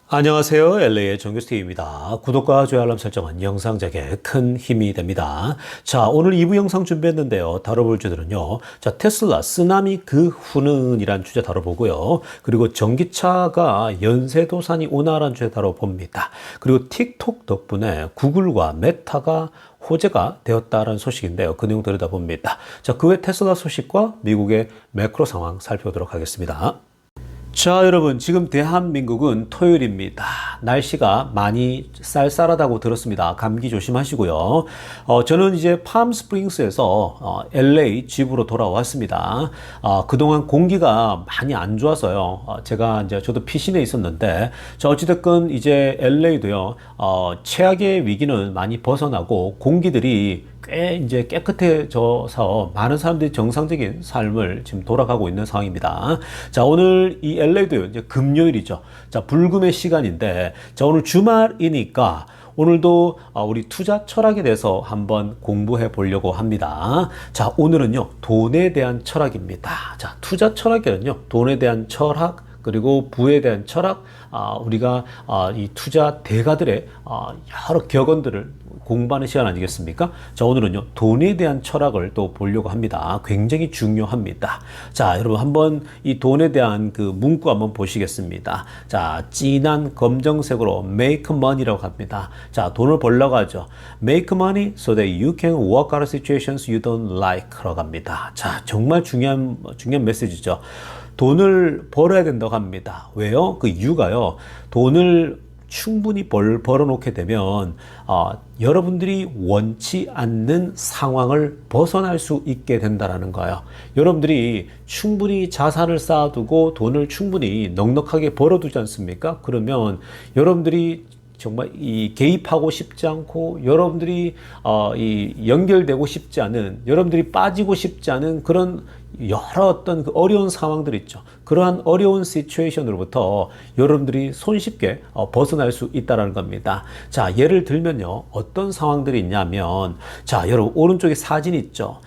안녕하세요. LA의 정규스티브입니다. 구독과 좋아요 알람 설정은 영상 제작에 큰 힘이 됩니다. 자, 오늘 2부 영상 준비했는데요. 다뤄볼 주제는요. 자, 테슬라 쓰나미 그 후는 이란 주제 다뤄보고요. 그리고 전기차가 연쇄도산이 오나라는 주제 다뤄봅니다. 그리고 틱톡 덕분에 구글과 메타가 호재가 되었다는 소식인데요. 그 내용 들여다봅니다. 자, 그 외 테슬라 소식과 미국의 매크로 상황 살펴보도록 하겠습니다. 자, 여러분, 지금 대한민국은 토요일입니다. 날씨가 많이 쌀쌀하다고 들었습니다. 감기 조심하시고요. 저는 이제 팜스프링스에서 LA 집으로 돌아왔습니다. 그동안 공기가 많이 안 좋아서요. 저도 피신해 있었는데, 어찌됐건 이제 LA도요, 최악의 위기는 많이 벗어나고 공기들이 꽤 이제 깨끗해져서 많은 사람들이 정상적인 삶을 지금 돌아가고 있는 상황입니다. 자, 오늘 이 LA도요, 이제 금요일이죠. 자, 불금의 시간인데, 자, 오늘 주말이니까 오늘도 우리 투자 철학에 대해서 한번 공부해 보려고 합니다. 자, 오늘은요, 돈에 대한 철학입니다. 자, 투자 철학에는요, 돈에 대한 철학, 그리고 부에 대한 철학, 우리가 이 투자 대가들의 여러 격언들을 공부하는 시간 아니겠습니까? 자, 오늘은요, 돈에 대한 철학을 또 보려고 합니다. 굉장히 중요합니다. 자, 여러분 한번 이 돈에 대한 그 문구 한번 보시겠습니다. 자, 진한 검정색으로 make money라고 합니다. 자, 돈을 벌려고 하죠. make money so that you can walk out of situations you don't like 라고 합니다. 자, 정말 중요한 메시지죠. 돈을 벌어야 된다고 합니다. 왜요? 그 이유가요. 돈을 충분히 벌어놓게 되면 여러분들이 원치 않는 상황을 벗어날 수 있게 된다는 거예요. 여러분들이 충분히 자산을 쌓아두고 돈을 충분히 넉넉하게 벌어두지 않습니까? 그러면 여러분들이 정말 이 개입하고 싶지 않고 여러분들이 이 연결되고 싶지 않은, 여러분들이 빠지고 싶지 않은 그런 여러 어떤 그 어려운 상황들 있죠. 그러한 어려운 시츄에이션으로부터 여러분들이 손쉽게 벗어날 수 있다는 겁니다. 자, 예를 들면요. 어떤 상황들이 있냐면, 자, 여러분 오른쪽에 사진 있죠.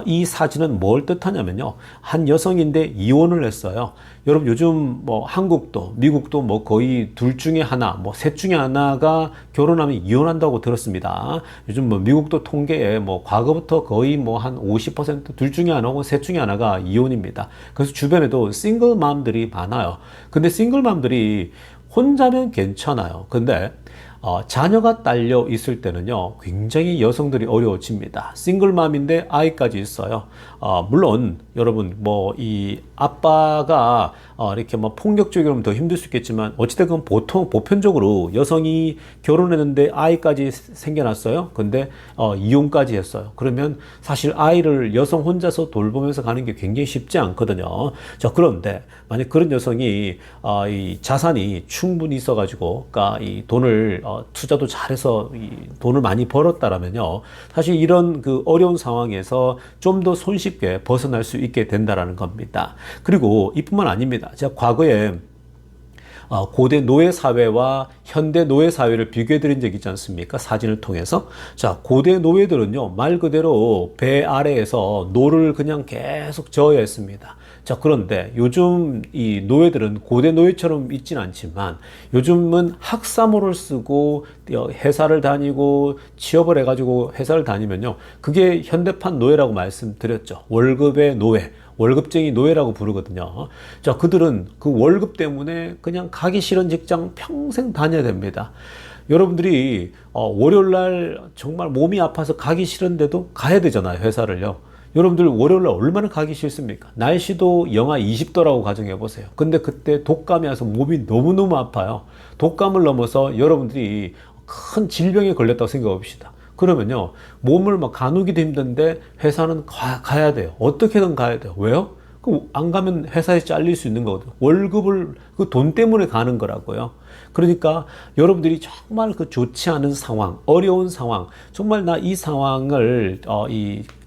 이 사진은 뭘 뜻하냐면요. 한 여성인데 이혼을 했어요. 여러분 요즘 뭐 한국도 미국도 뭐 거의 둘 중에 하나, 뭐 셋 중에 하나가 결혼하면 이혼한다고 들었습니다. 요즘 뭐 미국도 통계에 뭐 과거부터 거의 뭐 한 50%둘 중에 하나고 셋 중에 하나가 이혼입니다. 그래서 주변에도 싱글맘들이 많아요. 근데 싱글맘들이 혼자면 괜찮아요. 근데 자녀가 딸려 있을 때는요, 굉장히 여성들이 어려워집니다. 싱글맘인데 아이까지 있어요. 물론, 여러분, 뭐, 이 아빠가 이렇게 뭐 폭력적이면 더 힘들 수 있겠지만, 어찌됐건 보편적으로 여성이 결혼했는데 아이까지 생겨났어요. 근데, 이혼까지 했어요. 그러면 사실 아이를 여성 혼자서 돌보면서 가는 게 굉장히 쉽지 않거든요. 자, 그런데, 만약 그런 여성이, 이 자산이 충분히 있어가지고, 그러니까 이 돈을, 투자도 잘해서 이 돈을 많이 벌었다라면요. 사실 이런 그 어려운 상황에서 좀 더 손쉽게 벗어날 수 있게 된다라는 겁니다. 그리고 이뿐만 아닙니다. 제가 과거에 고대 노예 사회와 현대 노예 사회를 비교해 드린 적이 있지 않습니까? 사진을 통해서. 자, 고대 노예들은요, 말 그대로 배 아래에서 노를 그냥 계속 저어야 했습니다. 자, 그런데 요즘 이 노예들은 고대 노예처럼 있진 않지만 요즘은 학사모를 쓰고 회사를 다니고 취업을 해가지고 회사를 다니면요, 그게 현대판 노예라고 말씀드렸죠. 월급의 노예. 월급쟁이 노예라고 부르거든요. 자, 그들은 그 월급 때문에 그냥 가기 싫은 직장 평생 다녀야 됩니다. 여러분들이 월요일날 정말 몸이 아파서 가기 싫은데도 가야 되잖아요, 회사를요. 여러분들 월요일날 얼마나 가기 싫습니까? 날씨도 영하 20도라고 가정해 보세요. 근데 그때 독감이 와서 몸이 너무너무 아파요. 독감을 넘어서 여러분들이 큰 질병에 걸렸다고 생각해 봅시다. 그러면요, 몸을 막 가누기도 힘든데 회사는 가야 돼요. 어떻게든 가야 돼요. 왜요? 안 가면 회사에 잘릴 수 있는 거거든요. 월급을 그 돈 때문에 가는 거라고요. 그러니까 여러분들이 정말 그 좋지 않은 상황, 어려운 상황, 정말 나 이 상황을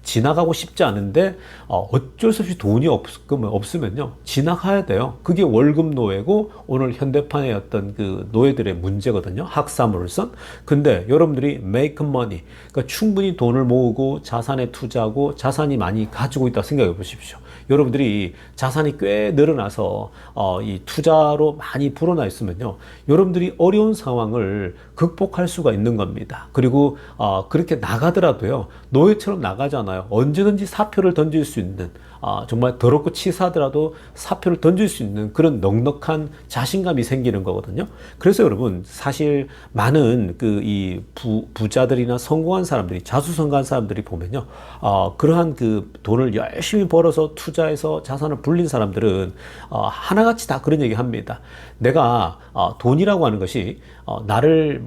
지나가고 싶지 않은데 어쩔 수 없이 돈이 없으면요, 지나가야 돼요. 그게 월급 노예고 오늘 현대판의 어떤 그 노예들의 문제거든요. 학사물선. 근데 여러분들이 make money, 그러니까 충분히 돈을 모으고 자산에 투자하고 자산이 많이 가지고 있다고 생각해 보십시오. 여러분들이 자산이 꽤 늘어나서 이 투자로 많이 불어나 있으면요, 여러분들이 어려운 상황을 극복할 수가 있는 겁니다. 그리고 그렇게 나가더라도요, 노예처럼 나가잖아요. 언제든지 사표를 던질 수 있는, 정말 더럽고 치사하더라도 사표를 던질 수 있는 그런 넉넉한 자신감이 생기는 거거든요. 그래서 여러분, 사실 많은 이 부자들이나 성공한 사람들이, 자수성가한 사람들이 보면요, 그러한 그 돈을 열심히 벌어서 투자해서 자산을 불린 사람들은 하나같이 다 그런 얘기 합니다. 내가 돈이라고 하는 것이 나를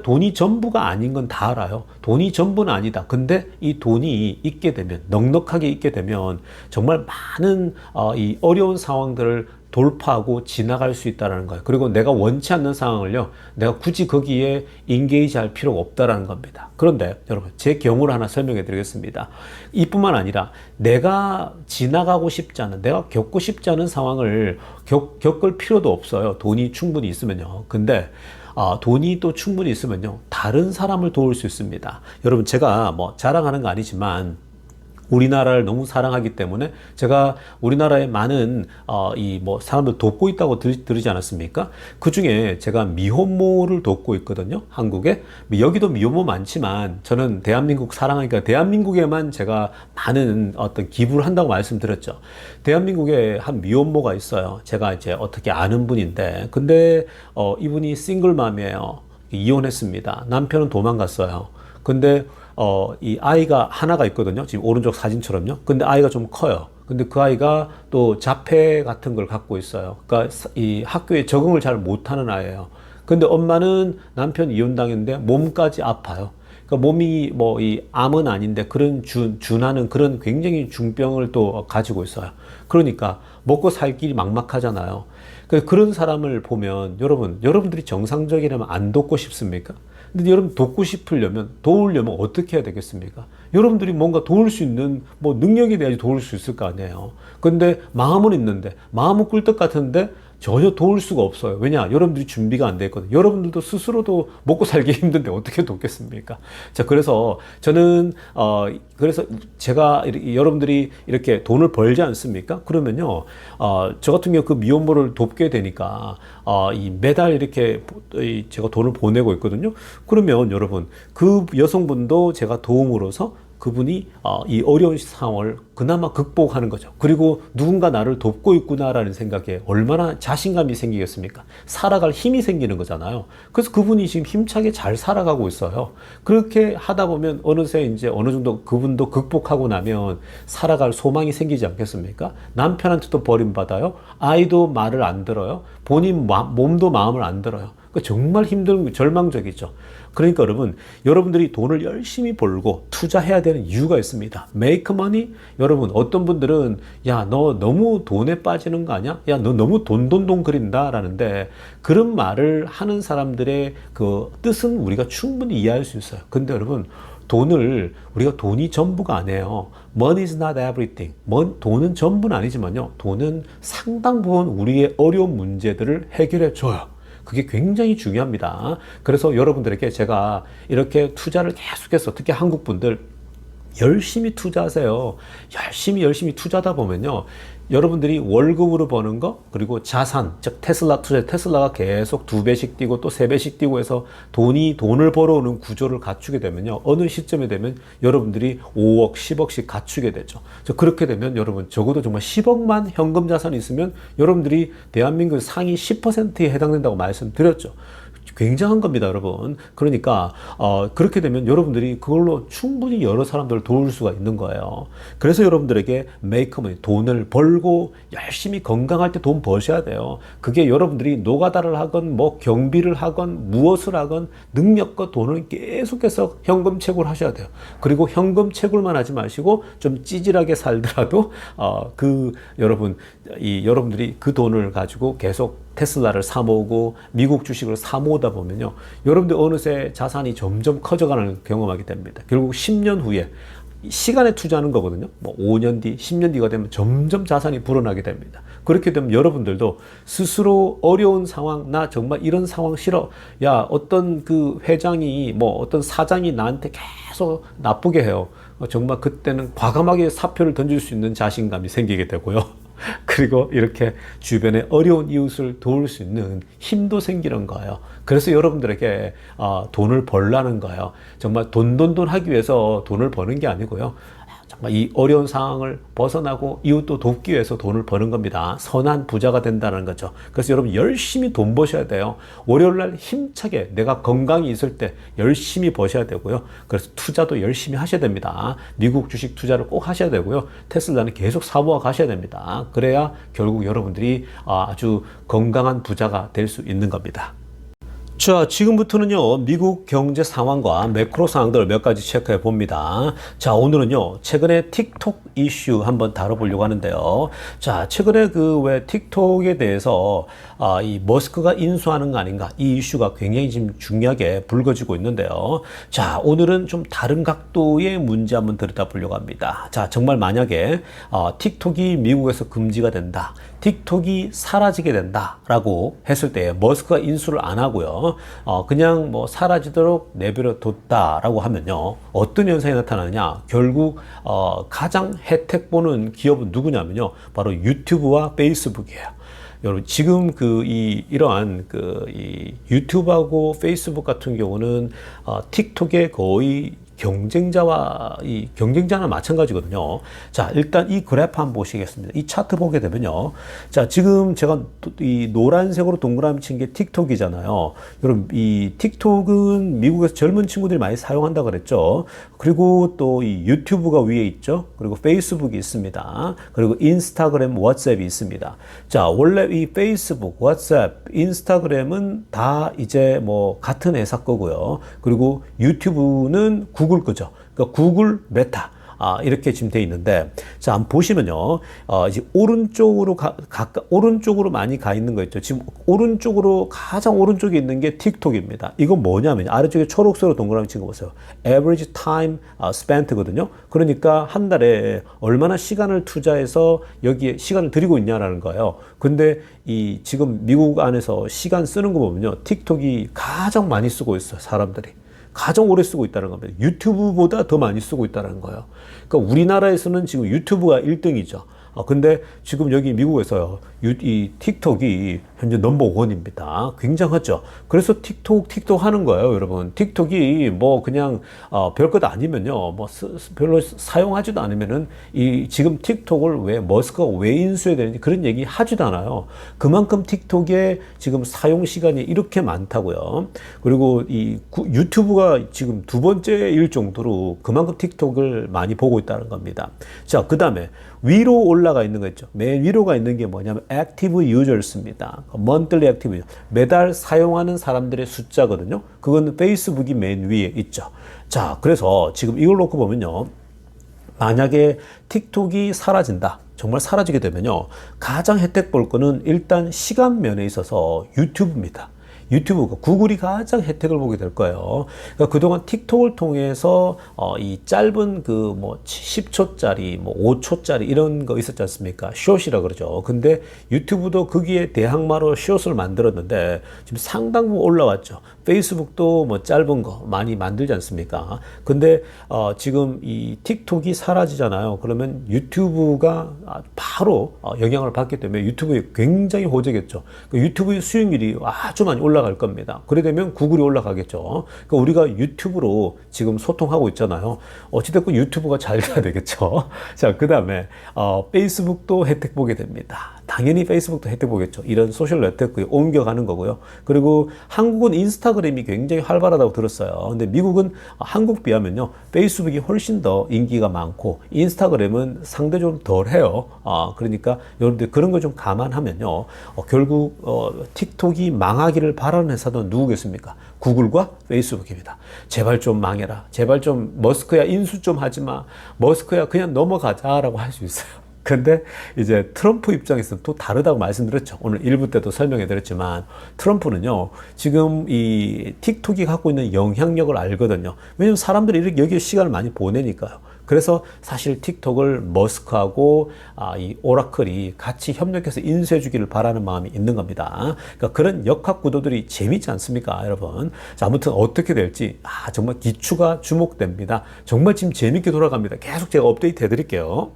돈이 전부가 아닌 건 다 알아요. 돈이 전부는 아니다. 근데 이 돈이 있게 되면, 넉넉하게 있게 되면 정말 많은 이 어려운 상황들을 돌파하고 지나갈 수 있다는 거예요. 그리고 내가 원치 않는 상황을요, 내가 굳이 거기에 인게이지 할 필요가 없다는 겁니다. 그런데 여러분, 제 경우를 하나 설명해 드리겠습니다. 이뿐만 아니라 내가 지나가고 싶지 않은, 내가 겪고 싶지 않은 상황을 겪을 필요도 없어요. 돈이 충분히 있으면요. 근데 돈이 또 충분히 있으면요, 다른 사람을 도울 수 있습니다. 여러분, 제가 자랑하는 거 아니지만 우리나라를 너무 사랑하기 때문에 제가 우리나라의 많은 사람들 돕고 있다고 들으지 않았습니까? 그 중에 제가 미혼모를 돕고 있거든요, 한국에. 여기도 미혼모 많지만 저는 대한민국 사랑하니까 대한민국에만 제가 많은 어떤 기부를 한다고 말씀드렸죠. 대한민국에 한 미혼모가 있어요. 제가 이제 어떻게 아는 분인데, 근데 이분이 싱글맘이에요. 이혼했습니다. 남편은 도망갔어요. 근데 이 아이가 하나가 있거든요. 지금 오른쪽 사진처럼요. 근데 아이가 좀 커요. 근데 그 아이가 또 자폐 같은 걸 갖고 있어요. 그러니까 이 학교에 적응을 잘 못하는 아이예요. 근데 엄마는 남편 이혼당했는데 몸까지 아파요. 그러니까 몸이 이 암은 아닌데 그런 준하는 그런 굉장히 중병을 또 가지고 있어요. 그러니까 먹고 살 길이 막막하잖아요. 그런 사람을 보면 여러분들이 정상적이라면 안 돕고 싶습니까? 근데 여러분, 도우려면 어떻게 해야 되겠습니까? 여러분들이 뭔가 도울 수 있는 능력이 돼야지 도울 수 있을 거 아니에요. 근데 마음은 있는데, 마음은 꿀떡 같은데 전혀 도울 수가 없어요. 왜냐? 여러분들이 준비가 안 돼 있거든요. 여러분들도 스스로도 먹고 살기 힘든데 어떻게 돕겠습니까? 자, 그래서 저는 그래서 제가 여러분들이 이렇게 돈을 벌지 않습니까? 그러면요, 저 같은 경우 그 미혼모를 돕게 되니까 이 매달 이렇게 제가 돈을 보내고 있거든요. 그러면 여러분, 그 여성분도 제가 도움으로서 그분이 이 어려운 상황을 그나마 극복하는 거죠. 그리고 누군가 나를 돕고 있구나라는 생각에 얼마나 자신감이 생기겠습니까? 살아갈 힘이 생기는 거잖아요. 그래서 그분이 지금 힘차게 잘 살아가고 있어요. 그렇게 하다 보면 어느새 이제 어느 정도 그분도 극복하고 나면 살아갈 소망이 생기지 않겠습니까? 남편한테도 버림받아요. 아이도 말을 안 들어요. 본인 몸도 마음을 안 들어요. 정말 힘든, 절망적이죠. 그러니까 여러분들이 돈을 열심히 벌고 투자해야 되는 이유가 있습니다. Make money? 여러분, 어떤 분들은 야, 너 너무 돈에 빠지는 거 아니야? 야, 너 너무 돈 그린다 라는데, 그런 말을 하는 사람들의 그 뜻은 우리가 충분히 이해할 수 있어요. 근데 여러분, 우리가 돈이 전부가 아니에요. Money is not everything. 돈은 전부는 아니지만요, 돈은 상당 부분 우리의 어려운 문제들을 해결해 줘요. 그게 굉장히 중요합니다. 그래서 여러분들에게 제가 이렇게 투자를 계속해서, 특히 한국 분들 열심히 투자하세요. 열심히 투자하다 보면요, 여러분들이 월급으로 버는 거, 그리고 자산, 즉 테슬라가 계속 2배씩 뛰고 또 3배씩 뛰고 해서 돈을 벌어오는 구조를 갖추게 되면요, 어느 시점에 되면 여러분들이 5억, 10억씩 갖추게 되죠. 그렇게 되면 여러분, 적어도 정말 10억만 현금 자산이 있으면 여러분들이 대한민국 상위 10%에 해당된다고 말씀드렸죠. 굉장한 겁니다, 여러분. 그러니까 그렇게 되면 여러분들이 그걸로 충분히 여러 사람들을 도울 수가 있는 거예요. 그래서 여러분들에게 make money, 돈을 벌고 열심히 건강할 때 돈 버셔야 돼요. 그게 여러분들이 노가다를 하건 경비를 하건 무엇을 하건 능력과 돈을 계속해서 현금 채굴 하셔야 돼요. 그리고 현금 채굴만 하지 마시고 좀 찌질하게 살더라도 여러분들이 그 돈을 가지고 계속 테슬라를 사 모으고 미국 주식을 사 모으다 보면요, 여러분들 어느새 자산이 점점 커져가는 경험하게 됩니다. 결국 10년 후에 시간에 투자하는 거거든요. 뭐 5년 뒤, 10년 뒤가 되면 점점 자산이 불어나게 됩니다. 그렇게 되면 여러분들도 스스로 어려운 상황, 나 정말 이런 상황 싫어. 야, 어떤 그 회장이, 뭐 어떤 사장이 나한테 계속 나쁘게 해요. 정말 그때는 과감하게 사표를 던질 수 있는 자신감이 생기게 되고요. 그리고 이렇게 주변에 어려운 이웃을 도울 수 있는 힘도 생기는 거예요. 그래서 여러분들에게 돈을 벌라는 거예요. 정말 돈 하기 위해서 돈을 버는 게 아니고요. 정말 이 어려운 상황을 벗어나고 이웃도 돕기 위해서 돈을 버는 겁니다. 선한 부자가 된다는 거죠. 그래서 여러분 열심히 돈 버셔야 돼요. 월요일날 힘차게 내가 건강이 있을 때 열심히 버셔야 되고요. 그래서 투자도 열심히 하셔야 됩니다. 미국 주식 투자를 꼭 하셔야 되고요. 테슬라는 계속 사모아 가셔야 됩니다. 그래야 결국 여러분들이 아주 건강한 부자가 될 수 있는 겁니다. 자, 지금부터는요, 미국 경제 상황과 매크로 상황들을 몇 가지 체크해 봅니다. 자, 오늘은요, 최근에 틱톡 이슈 한번 다뤄보려고 하는데요. 자, 최근에 그 왜 틱톡에 대해서 이 머스크가 인수하는 거 아닌가, 이 이슈가 굉장히 지금 중요하게 불거지고 있는데요. 자, 오늘은 좀 다른 각도의 문제 한번 들여다보려고 합니다. 자, 정말 만약에 틱톡이 미국에서 금지가 된다, 틱톡이 사라지게 된다라고 했을 때 머스크가 인수를 안 하고요. 그냥 뭐 사라지도록 내버려 뒀다라고 하면요. 어떤 현상이 나타나느냐? 결국 가장 혜택 보는 기업은 누구냐면요. 바로 유튜브와 페이스북이에요. 여러분 지금 이러한 이 유튜브하고 페이스북 같은 경우는 틱톡의 거의 경쟁자나 마찬가지거든요. 자, 일단 이 그래프 한번 보시겠습니다. 이 차트 보게 되면요. 자, 지금 제가 이 노란색으로 동그라미 친 게 틱톡이잖아요. 여러분, 이 틱톡은 미국에서 젊은 친구들이 많이 사용한다 그랬죠. 그리고 또 이 유튜브가 위에 있죠. 그리고 페이스북이 있습니다. 그리고 인스타그램, 왓츠앱이 있습니다. 자, 원래 이 페이스북, 왓츠앱, 인스타그램은 다 이제 뭐 같은 회사 거고요. 그리고 유튜브는 구글 거죠. 그러니까 구글 메타. 이렇게 지금 돼 있는데, 자, 한번 보시면요. 이제 오른쪽으로 많이 가 있는 거 있죠. 지금 가장 오른쪽에 있는 게 틱톡입니다. 이건 뭐냐면, 아래쪽에 초록색으로 동그라미 친 거 보세요. average time spent거든요. 그러니까 한 달에 얼마나 시간을 투자해서 여기에 시간을 들이고 있냐라는 거예요. 근데 지금 미국 안에서 시간 쓰는 거 보면요. 틱톡이 가장 많이 쓰고 있어요. 사람들이. 가장 오래 쓰고 있다는 겁니다. 유튜브보다 더 많이 쓰고 있다는 거예요. 그러니까 우리나라에서는 지금 유튜브가 1등이죠. 근데 지금 여기 미국에서요, 이 틱톡이 현재 넘버 1입니다. 굉장하죠. 그래서 틱톡 하는 거예요, 여러분. 틱톡이 뭐 그냥 별것 아니면요, 뭐 별로 사용하지도 않으면은 지금 틱톡을 머스크가 왜 인수해야 되는지 그런 얘기 하지도 않아요. 그만큼 틱톡의 지금 사용 시간이 이렇게 많다고요. 그리고 유튜브가 지금 두 번째일 정도로 그만큼 틱톡을 많이 보고 있다는 겁니다. 자, 그 다음에 위로 올라가 있는 거 있죠. 맨 위로가 있는 게 뭐냐면 active users입니다. monthly active user. 매달 사용하는 사람들의 숫자거든요. 그건 페이스북이 맨 위에 있죠. 자, 그래서 지금 이걸 놓고 보면요. 만약에 틱톡이 사라진다. 정말 사라지게 되면요. 가장 혜택 볼 거는 일단 시간 면에 있어서 유튜브입니다. 유튜브가 구글이 가장 혜택을 보게 될 거예요. 그러니까 그동안 틱톡을 통해서 이 짧은 10초짜리, 5초짜리 이런 거 있었지 않습니까? 숏이라 그러죠. 근데 유튜브도 거기에 대항마로 숏을 만들었는데 지금 상당 부분 올라왔죠. 페이스북도 짧은 거 많이 만들지 않습니까? 근데 지금 이 틱톡이 사라지잖아요. 그러면 유튜브가 바로 영향을 받기 때문에 유튜브에 굉장히 호재겠죠. 그러니까 유튜브의 수익률이 아주 많이 올라갈 겁니다. 그래 되면 구글이 올라가겠죠. 그러니까 우리가 유튜브로 지금 소통하고 있잖아요. 어찌됐건 유튜브가 잘 돼야 되겠죠. 자, 그 다음에 페이스북도 혜택 보게 됩니다. 당연히 페이스북도 혜택 보겠죠. 이런 소셜 네트워크에 옮겨가는 거고요. 그리고 한국은 인스타그램이 굉장히 활발하다고 들었어요. 근데 미국은 한국 비하면요. 페이스북이 훨씬 더 인기가 많고 인스타그램은 상대적으로 덜해요. 그러니까 여러분들 그런 거 좀 감안하면요. 결국 틱톡이 망하기를 바라는 회사도 누구겠습니까? 구글과 페이스북입니다. 제발 좀 망해라. 제발 좀 머스크야 인수 좀 하지 마. 머스크야 그냥 넘어가자라고 할 수 있어요. 근데 이제 트럼프 입장에서는 또 다르다고 말씀드렸죠. 오늘 1부 때도 설명해 드렸지만 트럼프는요, 지금 이 틱톡이 갖고 있는 영향력을 알거든요. 왜냐면 사람들이 이렇게 여기에 시간을 많이 보내니까요. 그래서 사실 틱톡을 머스크하고 이 오라클이 같이 협력해서 인수해 주기를 바라는 마음이 있는 겁니다. 그러니까 그런 역학 구도들이 재밌지 않습니까, 여러분? 자, 아무튼 어떻게 될지 정말 기추가 주목됩니다. 정말 지금 재밌게 돌아갑니다. 계속 제가 업데이트 해드릴게요.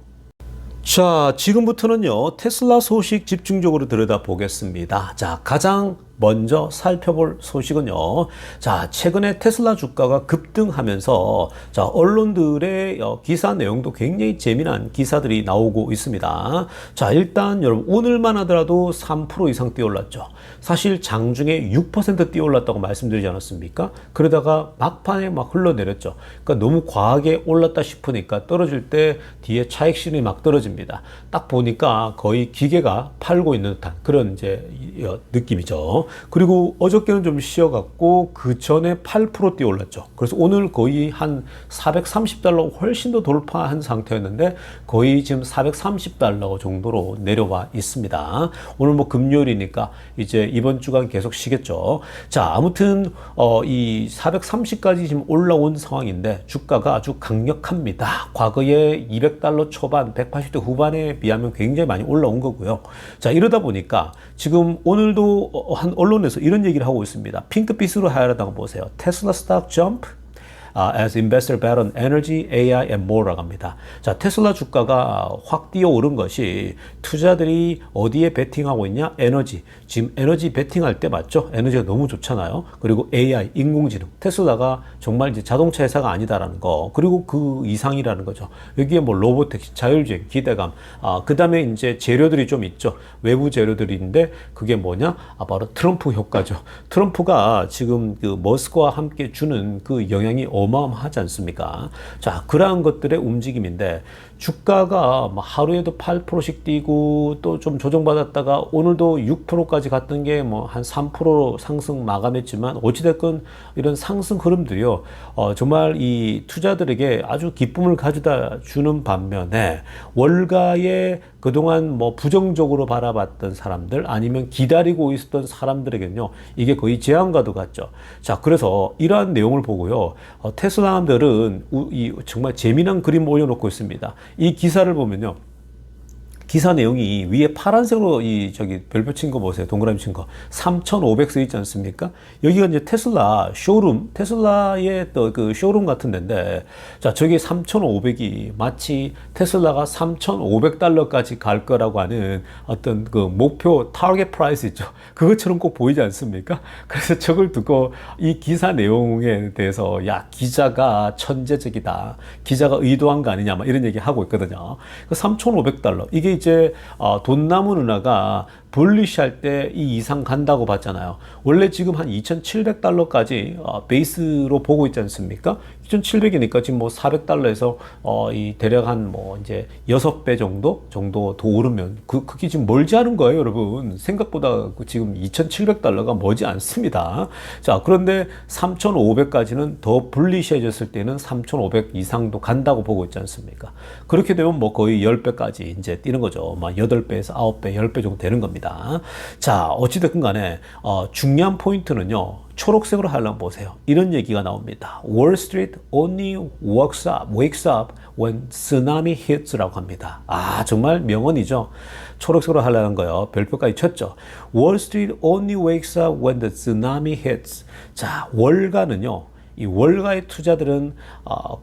자, 지금부터는요, 테슬라 소식 집중적으로 들여다보겠습니다. 자, 가장 먼저 살펴볼 소식은요. 자, 최근에 테슬라 주가가 급등하면서 자, 언론들의 기사 내용도 굉장히 재미난 기사들이 나오고 있습니다. 자, 일단 여러분 오늘만 하더라도 3% 이상 뛰어올랐죠. 사실 장중에 6% 뛰어올랐다고 말씀드리지 않았습니까? 그러다가 막판에 막 흘러내렸죠. 그러니까 너무 과하게 올랐다 싶으니까 떨어질 때 뒤에 차익실이 막 떨어집니다. 딱 보니까 거의 기계가 팔고 있는 듯한 그런 이제 느낌이죠. 그리고 어저께는 좀 쉬어갔고 그 전에 8% 뛰어올랐죠. 그래서 오늘 거의 한 430달러 훨씬 더 돌파한 상태였는데 거의 지금 430달러 정도로 내려와 있습니다. 오늘 뭐 금요일이니까 이제 이번 주간 계속 쉬겠죠. 자, 아무튼 이 430까지 지금 올라온 상황인데 주가가 아주 강력합니다. 과거에 200달러 초반, 180대 후반에 비하면 굉장히 많이 올라온 거고요. 자, 이러다 보니까 지금 오늘도 한 언론에서 이런 얘기를 하고 있습니다. 핑크빛으로 하얀다고 보세요. 테슬라 스톡 점프 as investor bet on energy, AI and more라고 합니다. 자, 테슬라 주가가 확 뛰어오른 것이 투자들이 어디에 베팅하고 있냐? 에너지. 지금 에너지 베팅할 때 맞죠? 에너지가 너무 좋잖아요. 그리고 AI, 인공지능. 테슬라가 정말 이제 자동차 회사가 아니다라는 거. 그리고 그 이상이라는 거죠. 여기에 뭐 로보택시, 자율주행, 기대감. 그 다음에 이제 재료들이 좀 있죠. 외부 재료들인데 그게 뭐냐? 바로 트럼프 효과죠. 트럼프가 지금 그 머스크와 함께 주는 그 영향이 어마어마하지 않습니까? 자, 그러한 것들의 움직임인데 주가가 하루에도 8%씩 뛰고 또 좀 조정받았다가 오늘도 6%까지 갔던 게 뭐 한 3% 상승 마감했지만 어찌됐건 이런 상승 흐름들이요. 정말 이 투자들에게 아주 기쁨을 가져다 주는 반면에 월가에 그동안 뭐 부정적으로 바라봤던 사람들 아니면 기다리고 있었던 사람들에게는요. 이게 거의 재앙과도 같죠. 자, 그래서 이러한 내용을 보고요. 테슬라들은 정말 재미난 그림 올려놓고 있습니다. 이 기사를 보면요. 기사 내용이 위에 파란색으로 별표 친 거 보세요. 동그라미 친 거. 3,500 쓰여 있지 않습니까? 여기가 이제 테슬라 쇼룸, 테슬라의 또 그 쇼룸 같은 데인데, 자, 저게 3,500이 마치 테슬라가 3,500달러까지 갈 거라고 하는 어떤 그 목표 타겟 프라이스 있죠. 그것처럼 꼭 보이지 않습니까? 그래서 저걸 듣고 이 기사 내용에 대해서 야, 기자가 천재적이다. 기자가 의도한 거 아니냐, 막 이런 얘기 하고 있거든요. 3,500달러. 이게 이제 돈 남은 은하가 볼리시할 때 이 이상 간다고 봤잖아요. 원래 지금 한 2,700달러까지 베이스로 보고 있지 않습니까? 2,700이니까 지금 뭐 400달러에서 이 대략 한 뭐 이제 6배 정도 더 오르면 그게 지금 멀지 않은 거예요, 여러분. 생각보다 지금 2,700달러가 멀지 않습니다. 자, 그런데 3,500까지는 더 불리시해졌을 때는 3,500 이상도 간다고 보고 있지 않습니까? 그렇게 되면 뭐 거의 10배까지 이제 뛰는 거죠. 막 8배에서 9배, 10배 정도 되는 겁니다. 자, 어찌됐건 간에 중요한 포인트는요. 초록색으로 하려면 보세요. 이런 얘기가 나옵니다. Wall Street only wakes up when tsunami hits라고 합니다. 정말 명언이죠. 초록색으로 하려는 거요. 별표까지 쳤죠. Wall Street only wakes up when the tsunami hits. 자, 월가는요. 이 월가의 투자들은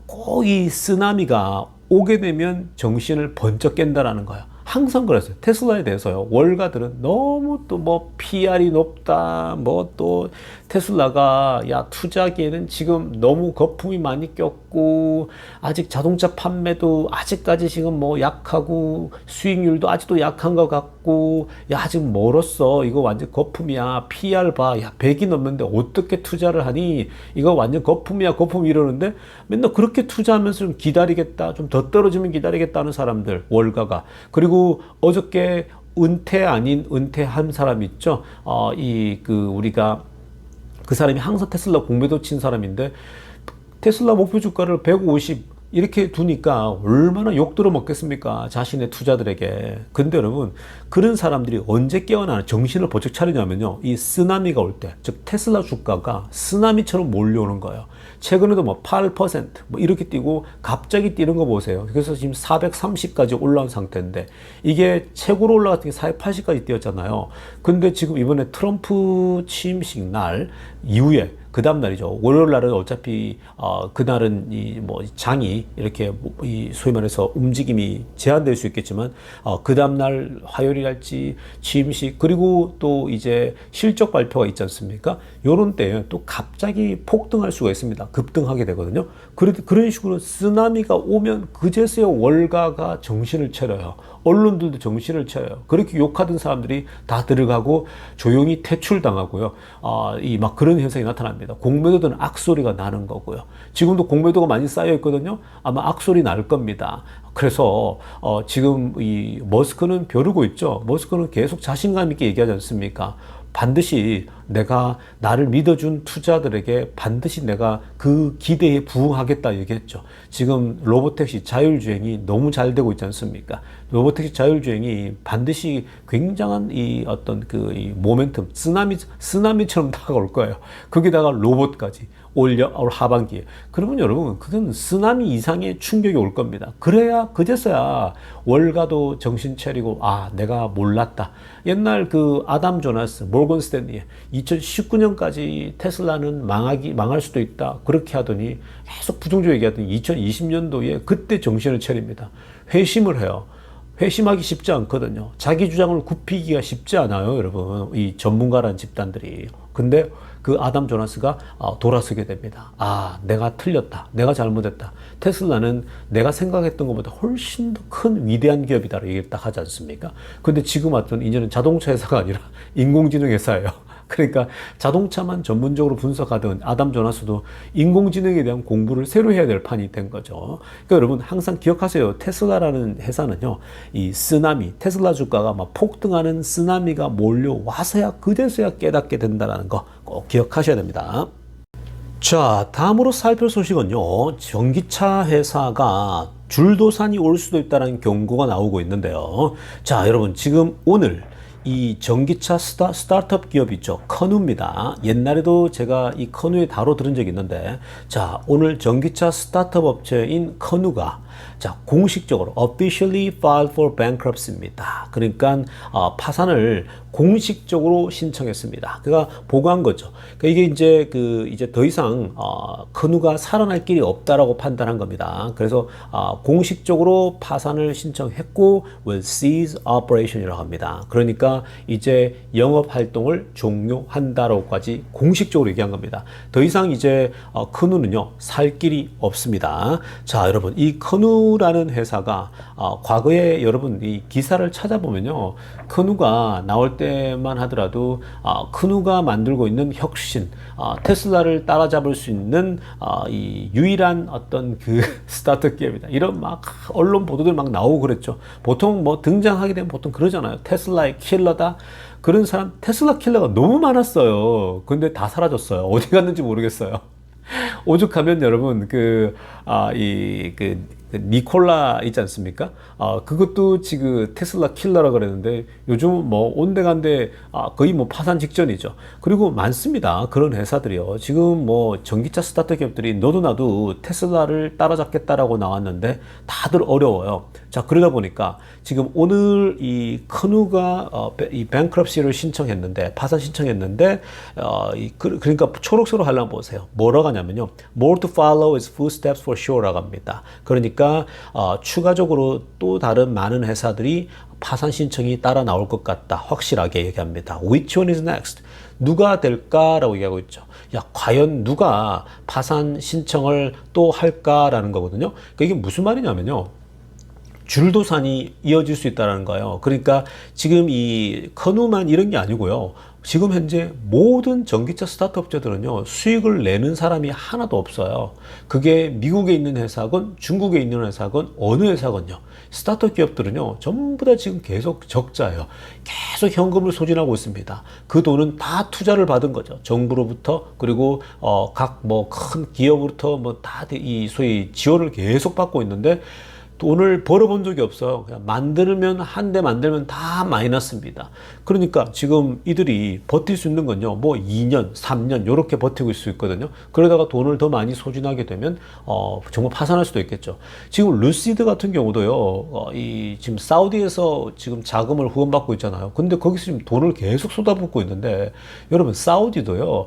꼭 이 쓰나미가 오게 되면 정신을 번쩍 깬다라는 거예요. 항상 그랬어요. 테슬라에 대해서요. 월가들은 너무 또 뭐 PR이 높다. 뭐 또 테슬라가 야 투자기에는 지금 너무 거품이 많이 꼈고 아직 자동차 판매도 아직까지 지금 뭐 약하고 수익률도 아직도 약한 것 같고 야 아직 멀었어. 이거 완전 거품이야. PR 봐. 야 100이 넘는데 어떻게 투자를 하니? 이거 완전 거품이야. 거품 이러는데 맨날 그렇게 투자하면서 좀 기다리겠다. 좀 더 떨어지면 기다리겠다는 사람들. 월가가. 그리고 어저께 은퇴 아닌 은퇴한 사람 있죠. 우리가 그 사람이 항상 테슬라 공매도 친 사람인데 테슬라 목표 주가를 150 이렇게 두니까 얼마나 욕 들어 먹겠습니까? 자신의 투자들에게. 근데 여러분, 그런 사람들이 언제 깨어나는 정신을 번쩍 차리냐면요. 이 쓰나미가 올 때, 즉 테슬라 주가가 쓰나미처럼 몰려오는 거예요. 최근에도 뭐 8%뭐 이렇게 뛰고 갑자기 뛰는 거 보세요. 그래서 지금 430까지 올라온 상태인데 이게 최고로 올라갔던 게 480까지 뛰었잖아요. 근데 지금 이번에 트럼프 취임식 날 이후에 그 다음 날이죠. 월요일 날은 어차피 그날은 이 뭐 장이 이렇게 이 소위 말해서 움직임이 제한될 수 있겠지만 그 다음 날 화요일이랄지 취임식 그리고 또 이제 실적 발표가 있지 않습니까? 요런 때에 또 갑자기 폭등할 수가 있습니다. 급등하게 되거든요. 그런 식으로 쓰나미가 오면 그제서야 월가가 정신을 차려요. 언론들도 정신을 차려요. 그렇게 욕하던 사람들이 다 들어가고 조용히 퇴출당하고요. 이 막 그런 현상이 나타납니다. 공매도들은 악소리가 나는 거고요. 지금도 공매도가 많이 쌓여 있거든요. 아마 악소리 날 겁니다. 그래서 지금 이 머스크는 벼르고 있죠. 머스크는 계속 자신감 있게 얘기하지 않습니까? 반드시 내가 나를 믿어준 투자들에게 반드시 내가 그 기대에 부응하겠다 얘기했죠. 지금 로보택시 자율주행이 너무 잘 되고 있지 않습니까? 로보택시 자율주행이 반드시 굉장한 이 어떤 그 이 모멘텀, 쓰나미처럼 다가올 거예요. 거기다가 로봇까지 올 하반기에. 그러면 여러분, 그건 쓰나미 이상의 충격이 올 겁니다. 그래야, 그제서야 월가도 정신 차리고, 내가 몰랐다. 옛날 그 아담 조나스, 모건 스탠리에 2019년까지 테슬라는 망할 수도 있다. 그렇게 하더니 계속 부정적으로 얘기하더니 2020년도에 그때 정신을 차립니다. 회심을 해요. 회심하기 쉽지 않거든요. 자기 주장을 굽히기가 쉽지 않아요, 여러분. 이 전문가라는 집단들이. 근데 그 아담 조나스가 돌아서게 됩니다. 내가 틀렸다. 내가 잘못했다. 테슬라는 내가 생각했던 것보다 훨씬 더 큰 위대한 기업이다. 얘기를 딱 하지 않습니까? 근데 지금 왔던 이제는 자동차 회사가 아니라 인공지능 회사예요. 그러니까 자동차만 전문적으로 분석하던 아담 조나스도 인공지능에 대한 공부를 새로 해야 될 판이 된 거죠. 그러니까 여러분 항상 기억하세요. 테슬라라는 회사는요, 이 쓰나미, 테슬라 주가가 막 폭등하는 쓰나미가 몰려와서야 그제서야 깨닫게 된다는 거 꼭 기억하셔야 됩니다. 자, 다음으로 살펴볼 소식은요, 전기차 회사가 줄도산이 올 수도 있다는 경고가 나오고 있는데요. 자, 여러분 지금 오늘 이 전기차 스타트업 기업 있죠. 커누입니다. 옛날에도 제가 이 커누에 다뤄 들은 적이 있는데, 자, 오늘 전기차 스타트업 업체인 커누가 공식적으로 officially filed for bankruptcy입니다. 그러니까 파산을 공식적으로 신청했습니다. 그가 보고한 거죠. 그러니까 이게 이제 더 이상 커누가 살아날 길이 없다라고 판단한 겁니다. 그래서 공식적으로 파산을 신청했고 will cease operation이라고 합니다. 그러니까 이제 영업 활동을 종료한다라고까지 공식적으로 얘기한 겁니다. 더 이상 이제 커누는요 살 길이 없습니다. 자, 여러분 이 커누라는 회사가 과거에 여러분 이 기사를 찾아보면요, 커누가 나올 때만 하더라도 커누가 만들고 있는 혁신, 테슬라를 따라잡을 수 있는 이 유일한 어떤 그 스타트업 기업이다. 이런 막 언론 보도들 막 나오고 그랬죠. 보통 뭐 등장하게 되면 보통 그러잖아요. 테슬라의 킬러다. 그런 사람, 테슬라 킬러가 너무 많았어요. 근데 다 사라졌어요. 어디 갔는지 모르겠어요. 오죽하면 여러분 니콜라 있지 않습니까? 그것도 지금 테슬라 킬러라 그랬는데 요즘 뭐 온데간데 거의 뭐 파산 직전이죠. 그리고 많습니다. 그런 회사들이요. 지금 뭐 전기차 스타트업 기업들이 너도 나도 테슬라를 따라잡겠다라고 나왔는데 다들 어려워요. 자, 그러다 보니까 지금 오늘 이 커누가 이 bankruptcy를 신청했는데, 파산 신청했는데 그러니까 초록색으로 하려면 보세요. 뭐라고 하냐면요, more to follow is footsteps for sure라고 합니다. 그러니까 추가적으로 또 다른 많은 회사들이 파산 신청이 따라 나올 것 같다, 확실하게 얘기합니다. Which one is next? 누가 될까라고 얘기하고 있죠. 야, 과연 누가 파산 신청을 또 할까라는 거거든요. 그러니까 이게 무슨 말이냐면요, 줄도산이 이어질 수 있다는 거예요. 그러니까 지금 이 커누만 이런 게 아니고요, 지금 현재 모든 전기차 스타트업체들은요, 수익을 내는 사람이 하나도 없어요. 그게 미국에 있는 회사건, 중국에 있는 회사건, 어느 회사건요. 스타트업 기업들은요, 전부 다 지금 계속 적자예요. 계속 현금을 소진하고 있습니다. 그 돈은 다 투자를 받은 거죠. 정부로부터, 그리고, 각 뭐 큰 기업으로부터 뭐 다 이 소위 지원을 계속 받고 있는데, 돈을 벌어본 적이 없어요. 그냥 만들면, 한 대 만들면 다 마이너스입니다. 그러니까 지금 이들이 버틸 수 있는 건요, 뭐 2년, 3년, 요렇게 버티고 있을 수 있거든요. 그러다가 돈을 더 많이 소진하게 되면, 정말 파산할 수도 있겠죠. 지금 루시드 같은 경우도요, 지금 사우디에서 지금 자금을 후원받고 있잖아요. 근데 거기서 지금 돈을 계속 쏟아붓고 있는데, 여러분, 사우디도요,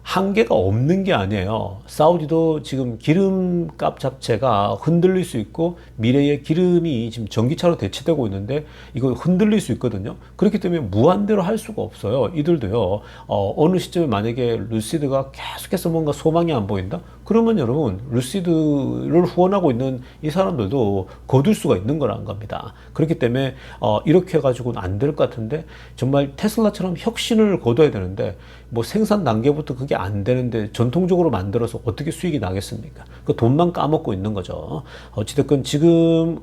한계가 없는 게 아니에요. 사우디도 지금 기름값 자체가 흔들릴 수 있고 미래의 기름이 지금 전기차로 대체되고 있는데 이거 흔들릴 수 있거든요. 그렇기 때문에 무한대로 할 수가 없어요. 이들도요. 어느 시점에 만약에 루시드가 계속해서 뭔가 소망이 안 보인다? 그러면 여러분 루시드를 후원하고 있는 이 사람들도 거둘 수가 있는 거라는 겁니다. 그렇기 때문에 이렇게 해가지고는 안 될 것 같은데 정말 테슬라처럼 혁신을 거둬야 되는데 뭐 생산 단계부터 그게 안 되는데 전통적으로 만들어서 어떻게 수익이 나겠습니까? 그 돈만 까먹고 있는 거죠. 어찌됐건 지금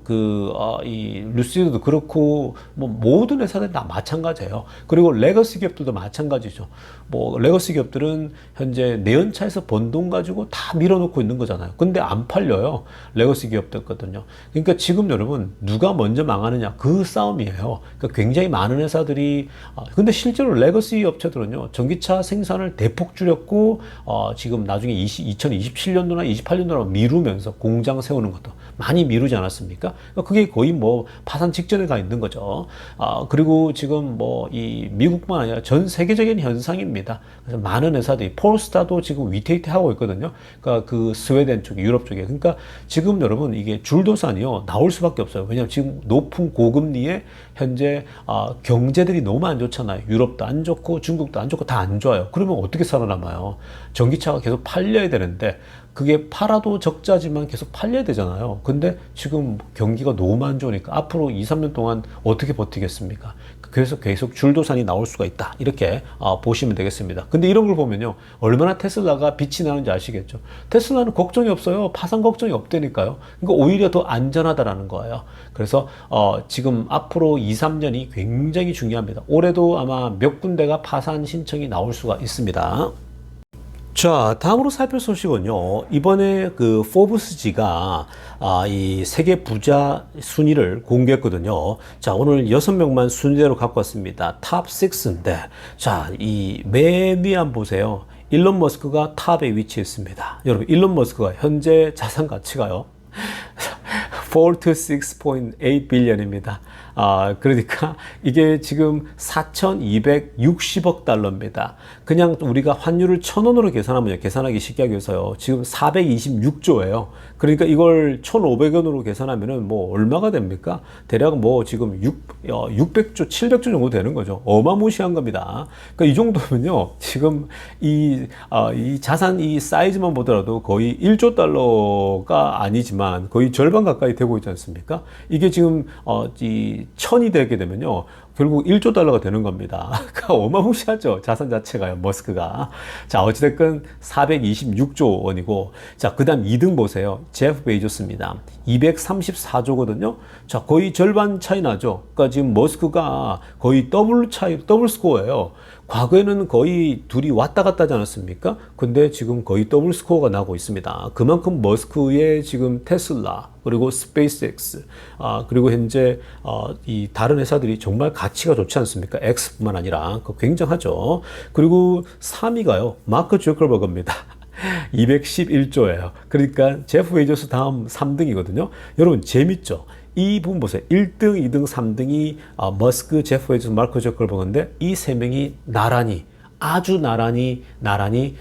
이 루시드도 그렇고 뭐 모든 회사들이 다 마찬가지예요. 그리고 레거시 기업들도 마찬가지죠. 뭐 레거시 기업들은 현재 내연차에서 번 돈 가지고 다 밀어놓고 있는 거잖아요. 근데 안 팔려요. 레거시 기업들거든요. 그러니까 지금 여러분 누가 먼저 망하느냐 그 싸움이에요. 그러니까 굉장히 많은 회사들이 근데 실제로 레거시 업체들은요 전기차 생산을 대폭 줄였고 지금 나중에 2027년도나 28년도나 미루면서 공장 세우는 것도 많이 미루지 않았습니까? 그러니까 그게 거의 뭐 파산 직전에 가 있는 거죠. 그리고 지금 뭐 이 미국만 아니라 전 세계적인 현상입니다. 그래서 많은 회사들이 폴스타도 지금 위태위태하고 있거든요. 그러니까 그 스웨덴 쪽에 유럽 쪽에 그러니까 지금 여러분 이게 줄도산이요 나올 수밖에 없어요. 왜냐하면 지금 높은 고금리에 현재 경제들이 너무 안 좋잖아요. 유럽도 안 좋고 중국도 안 좋고 다 안 좋아요. 그러면 어떻게 살아남아요? 전기차가 계속 팔려야 되는데 그게 팔아도 적자지만 계속 팔려야 되잖아요. 근데 지금 경기가 너무 안 좋으니까 앞으로 2, 3년 동안 어떻게 버티겠습니까? 그래서 계속 줄도산이 나올 수가 있다. 이렇게 보시면 되겠습니다. 근데 이런 걸 보면요. 얼마나 테슬라가 빛이 나는지 아시겠죠? 테슬라는 걱정이 없어요. 파산 걱정이 없다니까요. 그러니까 오히려 더 안전하다라는 거예요. 그래서 지금 앞으로 2, 3년이 굉장히 중요합니다. 올해도 아마 몇 군데가 파산 신청이 나올 수가 있습니다. 자, 다음으로 살필 소식은요. 이번에 그 포브스지가 이 세계 부자 순위를 공개했거든요. 자, 오늘 6명만 순위대로 갖고 왔습니다. 탑 6인데, 자, 이 맨 위에 한번 보세요. 일론 머스크가 탑에 위치했습니다. 여러분, 일론 머스크가 현재 자산 가치가요. 46.8 빌리언입니다. 그러니까 이게 지금 4,260억 달러입니다. 그냥 우리가 환율을 1,000원으로 계산하면 계산하기 쉽게 하기 위해서요. 지금 426조예요. 그러니까 이걸 1,500원으로 계산하면은 뭐 얼마가 됩니까? 대략 뭐 지금 600조, 700조 정도 되는 거죠. 어마무시한 겁니다. 그러니까 이 정도면요. 지금 이 자산 이 사이즈만 보더라도 거의 1조 달러가 아니지만 거의 절반 가까이 되고 있지 않습니까? 이게 지금 이 1000이 되게 되면요. 결국 1조 달러가 되는 겁니다. 그러니까 어마무시하죠. 자산 자체가요. 머스크가. 자, 어찌됐건 426조 원이고. 자, 그 다음 2등 보세요. 제프 베이조스입니다. 234조거든요. 자, 거의 절반 차이 나죠. 그러니까 지금 머스크가 거의 더블 스코어예요. 과거에는 거의 둘이 왔다 갔다 하지 않았습니까? 근데 지금 거의 더블 스코어가 나고 있습니다. 그만큼 머스크의 지금 테슬라, 그리고 스페이스X, 그리고 현재 이 다른 회사들이 정말 가치가 좋지 않습니까? X뿐만 아니라 굉장하죠. 그리고 3위가요. 마크 주커버그입니다. 211조예요. 그러니까 제프 베이조스 다음 3등이거든요. 여러분 재밌죠? 이 부분 보세요. 1등, 2등, 3등이 머스크, 제프 베이조스, 마크 저커버그인데 이 세 명이 나란히 아주 나란히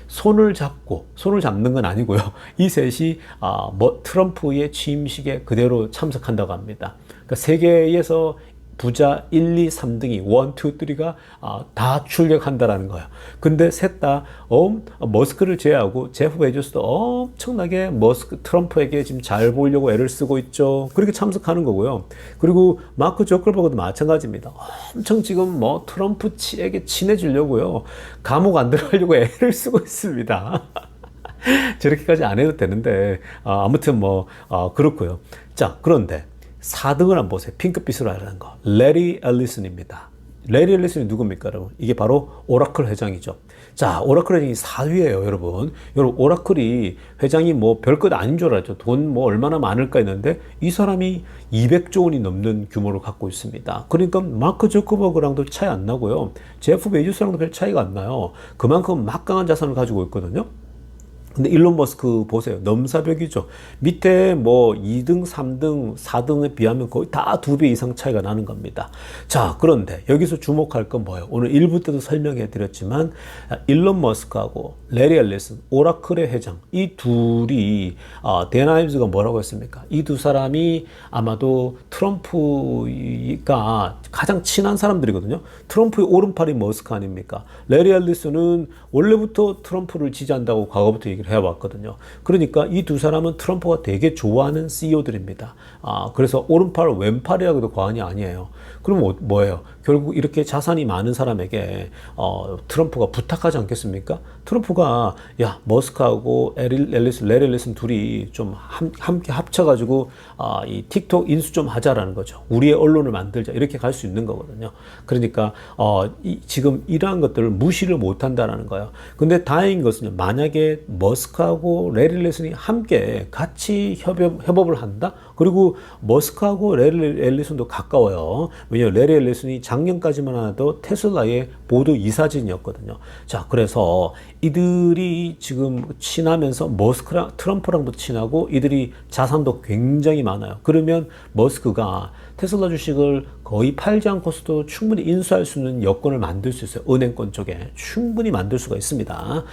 손을 잡는 건 아니고요. 이 셋이 트럼프의 취임식에 그대로 참석한다고 합니다. 그러니까 세계에서 부자 1, 2, 3등이 1, 2, 3가 다 출격한다라는 거예요. 근데 셋 다 머스크를 제외하고 제프 베조스도 엄청나게 트럼프에게 지금 잘 보이려고 애를 쓰고 있죠. 그렇게 참석하는 거고요. 그리고 마크 저커버그도 마찬가지입니다. 엄청 지금 트럼프에게 친해지려고요. 감옥 안 들어가려고 애를 쓰고 있습니다. 저렇게까지 안 해도 되는데 아무튼 그렇고요. 자, 그런데 4등을 한번 보세요. 핑크빛으로 하는 거. 레리 앨리슨입니다. 레리 앨리슨이 누굽니까, 여러분? 이게 바로 오라클 회장이죠. 자, 오라클 회장이 4위예요, 여러분. 여러분, 오라클이 회장이 별것 아닌 줄 알았죠. 돈 얼마나 많을까 했는데 이 사람이 200조 원이 넘는 규모를 갖고 있습니다. 그러니까 마크 저커버그랑도 차이 안 나고요. 제프 베조스랑도 별 차이가 안 나요. 그만큼 막강한 자산을 가지고 있거든요. 근데 일론 머스크 보세요. 넘사벽이죠. 밑에 2등, 3등, 4등에 비하면 거의 다 2배 이상 차이가 나는 겁니다. 자, 그런데 여기서 주목할 건 뭐예요? 오늘 1부 때도 설명해 드렸지만 일론 머스크하고 레리 앨리슨, 오라클의 회장, 이 둘이 댄 아이브즈가 뭐라고 했습니까? 이 두 사람이 아마도 트럼프가 가장 친한 사람들이거든요. 트럼프의 오른팔이 머스크 아닙니까? 레리 앨리슨은 원래부터 트럼프를 지지한다고 과거부터 얘기를 해왔거든요. 그러니까 이 두 사람은 트럼프가 되게 좋아하는 CEO들입니다. 그래서 오른팔, 왼팔이라고도 과언이 아니에요. 그럼 뭐예요? 결국 이렇게 자산이 많은 사람에게 트럼프가 부탁하지 않겠습니까? 트럼프가 머스크하고 레리 앨리슨 둘이 좀 함께 합쳐가지고 이 틱톡 인수 좀 하자라는 거죠. 우리의 언론을 만들자 이렇게 갈 수 있는 거거든요. 그러니까 지금 이러한 것들을 무시를 못한다라는 거예요. 근데 다행인 것은 만약에 머스크하고 레리 앨리슨이 함께 같이 협업을 한다? 그리고 머스크하고 레리 앨리슨도 가까워요. 왜냐하면 레리 앨리슨이 작년까지만 해도 테슬라의 보드 이사진이었거든요. 자, 그래서 이들이 지금 친하면서 트럼프랑도 친하고 이들이 자산도 굉장히 많아요. 그러면 머스크가 테슬라 주식을 거의 팔지 않고서도 충분히 인수할 수 있는 여건을 만들 수 있어요. 은행권 쪽에 충분히 만들 수가 있습니다.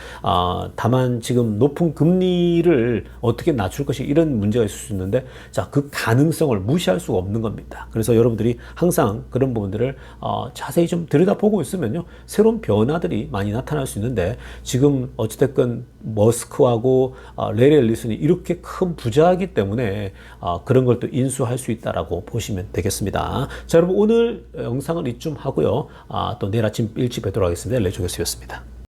다만 지금 높은 금리를 어떻게 낮출 것이 이런 문제가 있을 수 있는데 자, 그 가능성을 무시할 수가 없는 겁니다. 그래서 여러분들이 항상 그런 부분들을 자세히 좀 들여다보고 있으면요, 새로운 변화들이 많이 나타날 수 있는데 지금 어찌됐건 머스크하고 레리 앨리슨이 이렇게 큰 부자이기 때문에 그런 걸 또 인수할 수 있다라고 보시면 되겠습니다. 자, 여러분 오늘 영상은 이쯤 하고요. 또 내일 아침 일찍 뵙도록 하겠습니다. 레조교수였습니다.